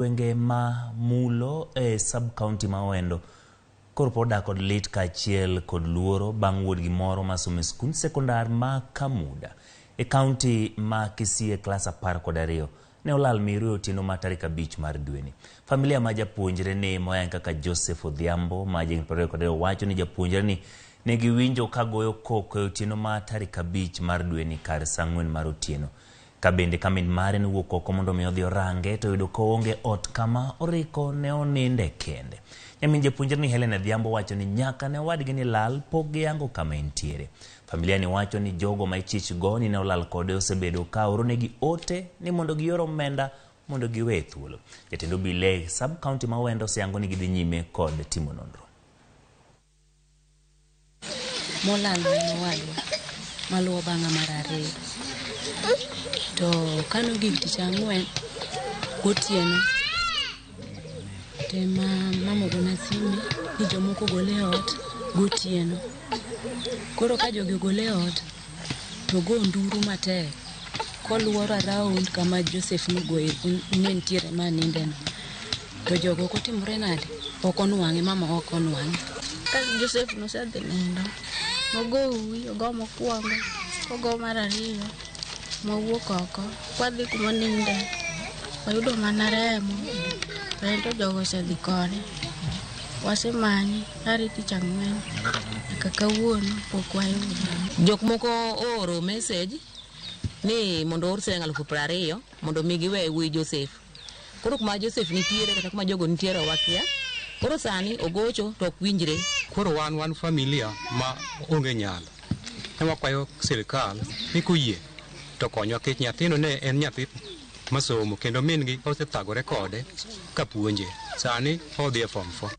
Wenge ma mulo sub-county ma Awendo koro poda kod lit kachiel kod luoro bang' wuod gimoro ma somo skund sekondar ma Kamuda e kaunti ma Kisii klas 12 ne olal miru otieno ma tarik 5 mar dweni. Familia ma japuonjre ne moyan kaka Joseph Odhiambo ma jing'pore wacho ni japuonjre ni ne giwinjo ka goyo koko e otieno ma tarik 5 mar dweni kar saa 4 mar otieno. Ka bende kamin mare ne wuok oko mondo mi odhi orange to yudo ko onge ot kama oriko ne oninde kende. Nyamin japuonjre ni Helen Odhiambo wacho ni nyaka ne wadgi ni lal pok giyango kama entiere. Familia ni wacho ni jogo ma ichich go ni ne olal kode osebedo ka oronegi ote ni mondo gioro omenda mondo giwe thuolo. Jatend obila sub-county ma Awendo oseyango ni gidhi nyime kod timo nonro. Molal wadwa maluwo bang'a mar ariyo to kano gik tich ang'wen gotieno tema mama gona sime ni jomoko gole ot gotieno. Koro ka jogi gole ot to go nduru matek koluoro around kama Joseph Nugoe nentiere manindeno to jogo kotimore nade ok onwang'e, mama ok onwang'e. Ka Joseph nosedhi nindo nogo uwi ogo mokwongo ogo mar ariyo mowuok oko kwadhi kuma ninde wayudo mana remo to jogo osedhi kode wasemanyi ari tich ang'wen nyaka kawuono pok wayudo. Jok moko oro message ni mondo or 20,000 mondo mi giwe wi Joseph. Koro kuma Joseph nitiere kata kuma jogo nitiere wakia. Koro sani ogocho to ok winjre. Koro wan familia ma onge nyalo ema kwayo sirikal ni kuyie to konyo kech nyathino ne en nyathi masomo kendo min gi osethagore kode ka puonje. Sani odhi e form 4.